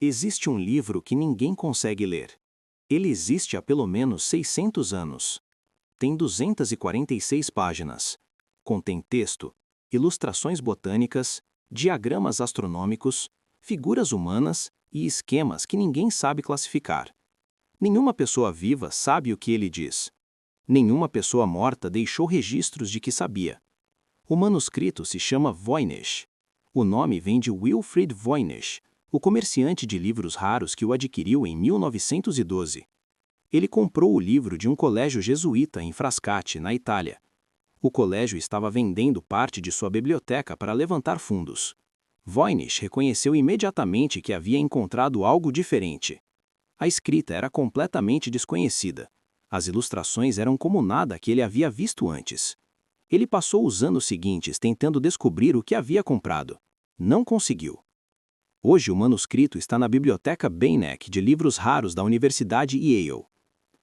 Existe um livro que ninguém consegue ler. Ele existe há pelo menos 600 anos. Tem 246 páginas. Contém texto, ilustrações botânicas, diagramas astronômicos, figuras humanas e esquemas que ninguém sabe classificar. Nenhuma pessoa viva sabe o que ele diz. Nenhuma pessoa morta deixou registros de que sabia. O manuscrito se chama Voynich. O nome vem de Wilfrid Voynich, o comerciante de livros raros que o adquiriu em 1912. Ele comprou o livro de um colégio jesuíta em Frascati, na Itália. O colégio estava vendendo parte de sua biblioteca para levantar fundos. Voynich reconheceu imediatamente que havia encontrado algo diferente. A escrita era completamente desconhecida. As ilustrações eram como nada que ele havia visto antes. Ele passou os anos seguintes tentando descobrir o que havia comprado. Não conseguiu. Hoje o manuscrito está na Biblioteca Beinecke de Livros Raros da Universidade Yale.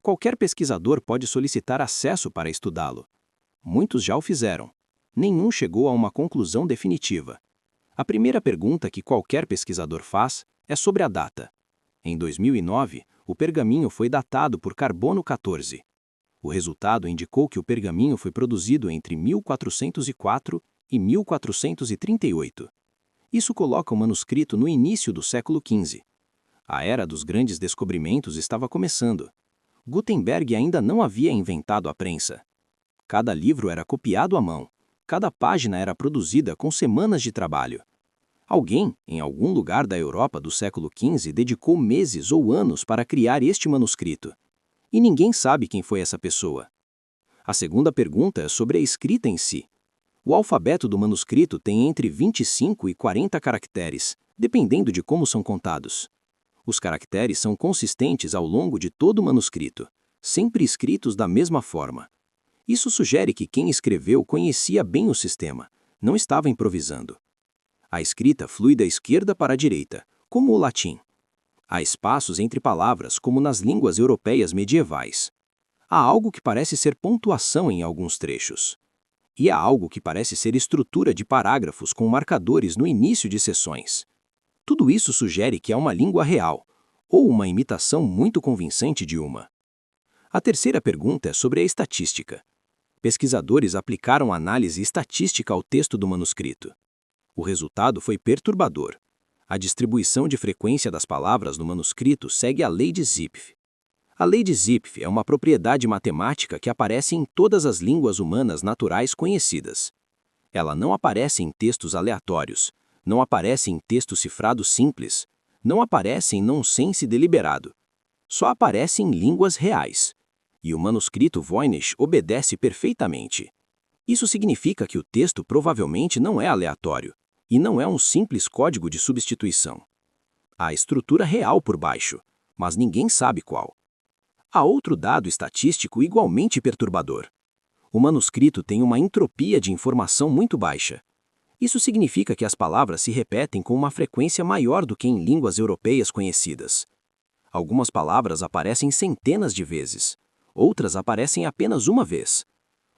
Qualquer pesquisador pode solicitar acesso para estudá-lo. Muitos já o fizeram. Nenhum chegou a uma conclusão definitiva. A primeira pergunta que qualquer pesquisador faz é sobre a data. Em 2009, o pergaminho foi datado por carbono 14. O resultado indicou que o pergaminho foi produzido entre 1404 e 1438. Isso coloca o manuscrito no início do século XV. A era dos grandes descobrimentos estava começando. Gutenberg ainda não havia inventado a prensa. Cada livro era copiado à mão. Cada página era produzida com semanas de trabalho. Alguém, em algum lugar da Europa do século XV, dedicou meses ou anos para criar este manuscrito. E ninguém sabe quem foi essa pessoa. A segunda pergunta é sobre a escrita em si. O alfabeto do manuscrito tem entre 25 e 40 caracteres, dependendo de como são contados. Os caracteres são consistentes ao longo de todo o manuscrito, sempre escritos da mesma forma. Isso sugere que quem escreveu conhecia bem o sistema, não estava improvisando. A escrita flui da esquerda para a direita, como o latim. Há espaços entre palavras, como nas línguas europeias medievais. Há algo que parece ser pontuação em alguns trechos. E há algo que parece ser estrutura de parágrafos com marcadores no início de seções. Tudo isso sugere que é uma língua real, ou uma imitação muito convincente de uma. A terceira pergunta é sobre a estatística. Pesquisadores aplicaram análise estatística ao texto do manuscrito. O resultado foi perturbador. A distribuição de frequência das palavras no manuscrito segue a lei de Zipf. A lei de Zipf é uma propriedade matemática que aparece em todas as línguas humanas naturais conhecidas. Ela não aparece em textos aleatórios, não aparece em texto cifrado simples, não aparece em nonsense deliberado. Só aparece em línguas reais. E o manuscrito Voynich obedece perfeitamente. Isso significa que o texto provavelmente não é aleatório, e não é um simples código de substituição. Há estrutura real por baixo, mas ninguém sabe qual. Há outro dado estatístico igualmente perturbador. O manuscrito tem uma entropia de informação muito baixa. Isso significa que as palavras se repetem com uma frequência maior do que em línguas europeias conhecidas. Algumas palavras aparecem centenas de vezes, outras aparecem apenas uma vez.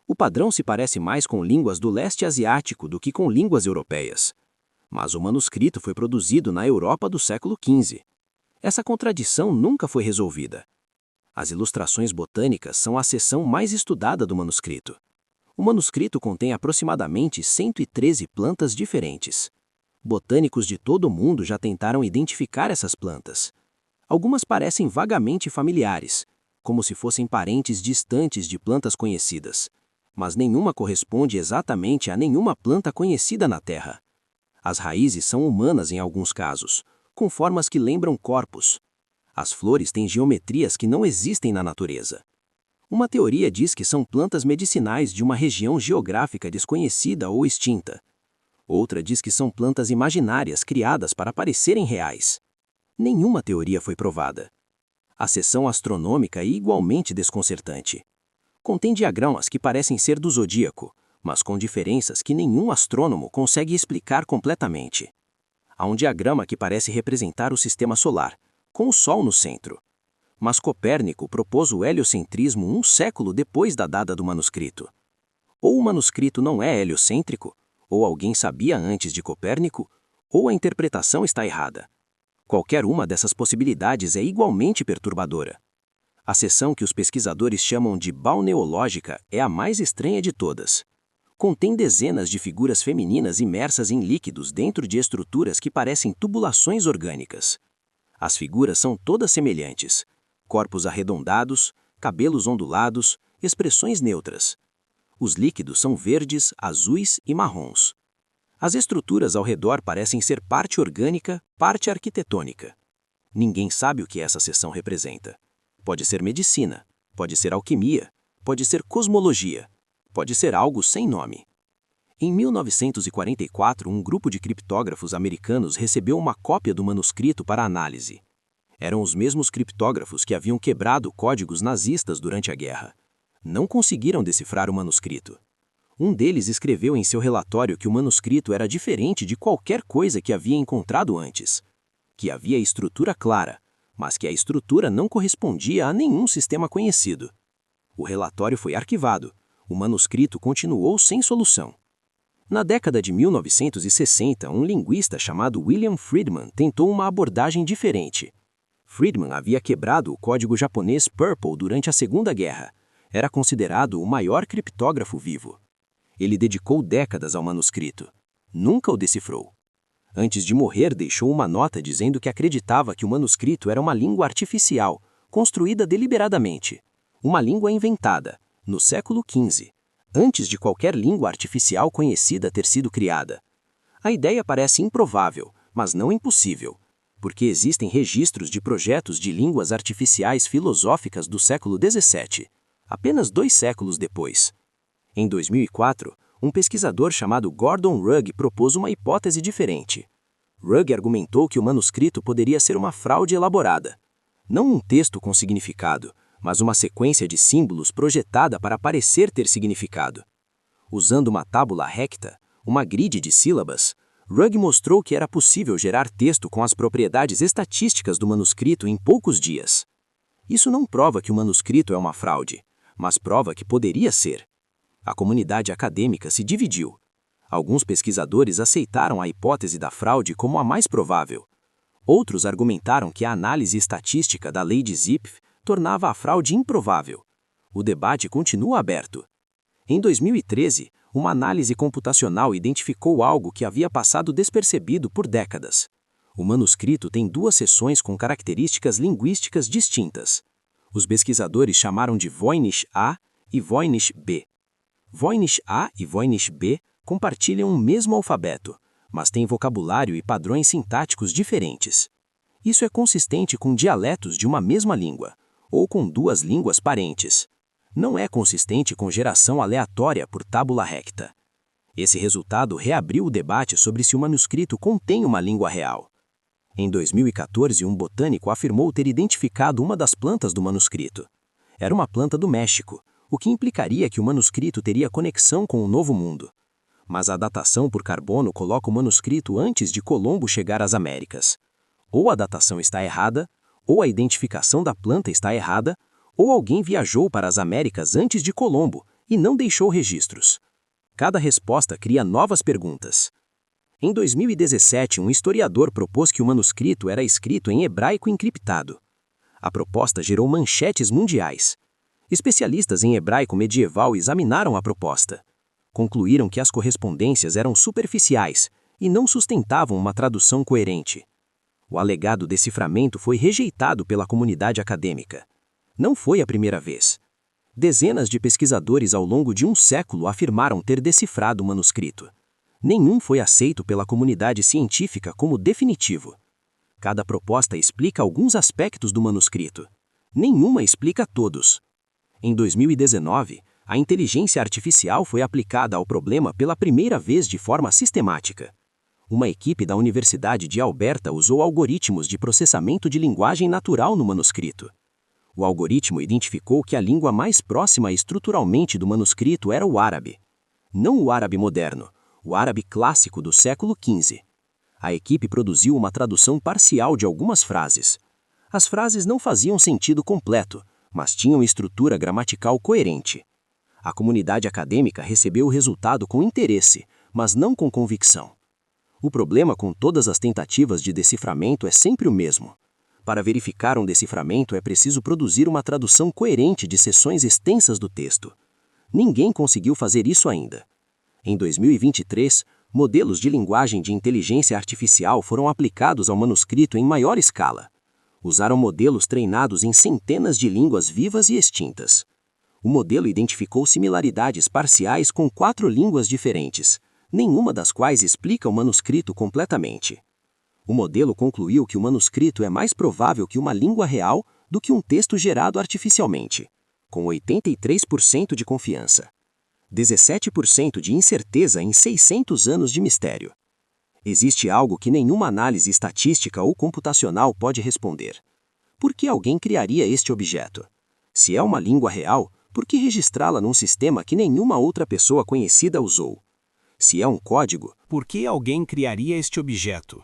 O padrão se parece mais com línguas do leste asiático do que com línguas europeias. Mas o manuscrito foi produzido na Europa do século XV. Essa contradição nunca foi resolvida. As ilustrações botânicas são a seção mais estudada do manuscrito. O manuscrito contém aproximadamente 113 plantas diferentes. Botânicos de todo o mundo já tentaram identificar essas plantas. Algumas parecem vagamente familiares, como se fossem parentes distantes de plantas conhecidas. Mas nenhuma corresponde exatamente a nenhuma planta conhecida na Terra. As raízes são humanas em alguns casos, com formas que lembram corpos. As flores têm geometrias que não existem na natureza. Uma teoria diz que são plantas medicinais de uma região geográfica desconhecida ou extinta. Outra diz que são plantas imaginárias criadas para parecerem reais. Nenhuma teoria foi provada. A seção astronômica é igualmente desconcertante. Contém diagramas que parecem ser do zodíaco, mas com diferenças que nenhum astrônomo consegue explicar completamente. Há um diagrama que parece representar o sistema solar, com o Sol no centro. Mas Copérnico propôs o heliocentrismo um século depois da data do manuscrito. Ou o manuscrito não é heliocêntrico, ou alguém sabia antes de Copérnico, ou a interpretação está errada. Qualquer uma dessas possibilidades é igualmente perturbadora. A seção que os pesquisadores chamam de balneológica é a mais estranha de todas. Contém dezenas de figuras femininas imersas em líquidos dentro de estruturas que parecem tubulações orgânicas. As figuras são todas semelhantes: corpos arredondados, cabelos ondulados, expressões neutras. Os líquidos são verdes, azuis e marrons. As estruturas ao redor parecem ser parte orgânica, parte arquitetônica. Ninguém sabe o que essa seção representa. Pode ser medicina, pode ser alquimia, pode ser cosmologia, pode ser algo sem nome. Em 1944, um grupo de criptógrafos americanos recebeu uma cópia do manuscrito para análise. Eram os mesmos criptógrafos que haviam quebrado códigos nazistas durante a guerra. Não conseguiram decifrar o manuscrito. Um deles escreveu em seu relatório que o manuscrito era diferente de qualquer coisa que havia encontrado antes, que havia estrutura clara, mas que a estrutura não correspondia a nenhum sistema conhecido. O relatório foi arquivado. O manuscrito continuou sem solução. Na década de 1960, um linguista chamado William Friedman tentou uma abordagem diferente. Friedman havia quebrado o código japonês Purple durante a Segunda Guerra. Era considerado o maior criptógrafo vivo. Ele dedicou décadas ao manuscrito. Nunca o decifrou. Antes de morrer, deixou uma nota dizendo que acreditava que o manuscrito era uma língua artificial, construída deliberadamente. Uma língua inventada, no século XV, antes de qualquer língua artificial conhecida ter sido criada. A ideia parece improvável, mas não impossível, porque existem registros de projetos de línguas artificiais filosóficas do século XVII, apenas 2 séculos depois. Em 2004, um pesquisador chamado Gordon Rugg propôs uma hipótese diferente. Rugg argumentou que o manuscrito poderia ser uma fraude elaborada. Não um texto com significado, mas uma sequência de símbolos projetada para parecer ter significado. Usando uma tábula recta, uma grid de sílabas, Rugg mostrou que era possível gerar texto com as propriedades estatísticas do manuscrito em poucos dias. Isso não prova que o manuscrito é uma fraude, mas prova que poderia ser. A comunidade acadêmica se dividiu. Alguns pesquisadores aceitaram a hipótese da fraude como a mais provável. Outros argumentaram que a análise estatística da lei de Zipf tornava a fraude improvável. O debate continua aberto. Em 2013, uma análise computacional identificou algo que havia passado despercebido por décadas. O manuscrito tem 2 seções com características linguísticas distintas. Os pesquisadores chamaram de Voynich A e Voynich B. Voynich A e Voynich B compartilham o mesmo alfabeto, mas têm vocabulário e padrões sintáticos diferentes. Isso é consistente com dialetos de uma mesma língua, ou com 2 línguas parentes. Não é consistente com geração aleatória por tábula recta. Esse resultado reabriu o debate sobre se o manuscrito contém uma língua real. Em 2014, um botânico afirmou ter identificado uma das plantas do manuscrito. Era uma planta do México, o que implicaria que o manuscrito teria conexão com o Novo Mundo. Mas a datação por carbono coloca o manuscrito antes de Colombo chegar às Américas. Ou a datação está errada, ou a identificação da planta está errada, ou alguém viajou para as Américas antes de Colombo e não deixou registros. Cada resposta cria novas perguntas. Em 2017, um historiador propôs que o manuscrito era escrito em hebraico encriptado. A proposta gerou manchetes mundiais. Especialistas em hebraico medieval examinaram a proposta. Concluíram que as correspondências eram superficiais e não sustentavam uma tradução coerente. O alegado deciframento foi rejeitado pela comunidade acadêmica. Não foi a primeira vez. Dezenas de pesquisadores ao longo de um século afirmaram ter decifrado o manuscrito. Nenhum foi aceito pela comunidade científica como definitivo. Cada proposta explica alguns aspectos do manuscrito. Nenhuma explica todos. Em 2019, a inteligência artificial foi aplicada ao problema pela primeira vez de forma sistemática. Uma equipe da Universidade de Alberta usou algoritmos de processamento de linguagem natural no manuscrito. O algoritmo identificou que a língua mais próxima estruturalmente do manuscrito era o árabe. Não o árabe moderno, o árabe clássico do século XV. A equipe produziu uma tradução parcial de algumas frases. As frases não faziam sentido completo, mas tinham estrutura gramatical coerente. A comunidade acadêmica recebeu o resultado com interesse, mas não com convicção. O problema com todas as tentativas de deciframento é sempre o mesmo. Para verificar um deciframento é preciso produzir uma tradução coerente de seções extensas do texto. Ninguém conseguiu fazer isso ainda. Em 2023, modelos de linguagem de inteligência artificial foram aplicados ao manuscrito em maior escala. Usaram modelos treinados em centenas de línguas vivas e extintas. O modelo identificou similaridades parciais com 4 línguas diferentes, nenhuma das quais explica o manuscrito completamente. O modelo concluiu que o manuscrito é mais provável que uma língua real do que um texto gerado artificialmente, com 83% de confiança. 17% de incerteza em 600 anos de mistério. Existe algo que nenhuma análise estatística ou computacional pode responder. Por que alguém criaria este objeto? Se é uma língua real, por que registrá-la num sistema que nenhuma outra pessoa conhecida usou? Se é um código, por que alguém criaria este objeto?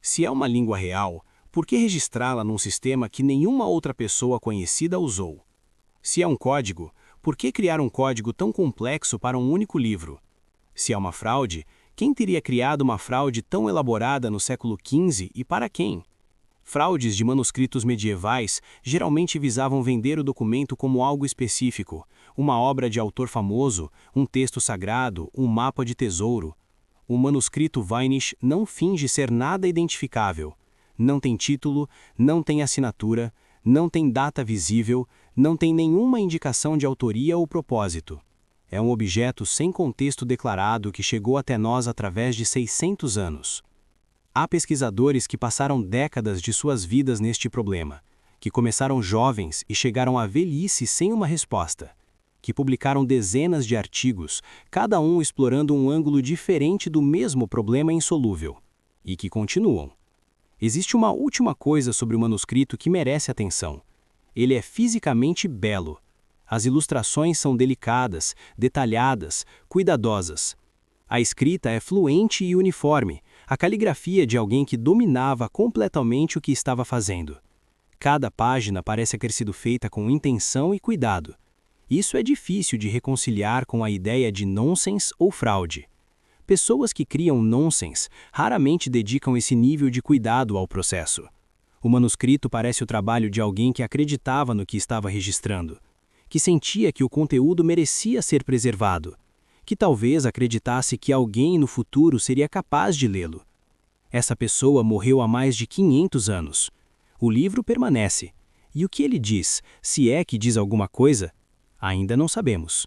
Se é uma língua real, por que registrá-la num sistema que nenhuma outra pessoa conhecida usou? Se é um código, por que criar um código tão complexo para um único livro? Se é uma fraude, quem teria criado uma fraude tão elaborada no século XV e para quem? Fraudes de manuscritos medievais geralmente visavam vender o documento como algo específico, uma obra de autor famoso, um texto sagrado, um mapa de tesouro. O manuscrito Voynich não finge ser nada identificável. Não tem título, não tem assinatura, não tem data visível, não tem nenhuma indicação de autoria ou propósito. É um objeto sem contexto declarado que chegou até nós através de 600 anos. Há pesquisadores que passaram décadas de suas vidas neste problema, que começaram jovens e chegaram à velhice sem uma resposta, que publicaram dezenas de artigos, cada um explorando um ângulo diferente do mesmo problema insolúvel, e que continuam. Existe uma última coisa sobre o manuscrito que merece atenção. Ele é fisicamente belo. As ilustrações são delicadas, detalhadas, cuidadosas. A escrita é fluente e uniforme, a caligrafia de alguém que dominava completamente o que estava fazendo. Cada página parece ter sido feita com intenção e cuidado. Isso é difícil de reconciliar com a ideia de nonsense ou fraude. Pessoas que criam nonsense raramente dedicam esse nível de cuidado ao processo. O manuscrito parece o trabalho de alguém que acreditava no que estava registrando, que sentia que o conteúdo merecia ser preservado, que talvez acreditasse que alguém no futuro seria capaz de lê-lo. Essa pessoa morreu há mais de 500 anos. O livro permanece. E o que ele diz, se é que diz alguma coisa, ainda não sabemos.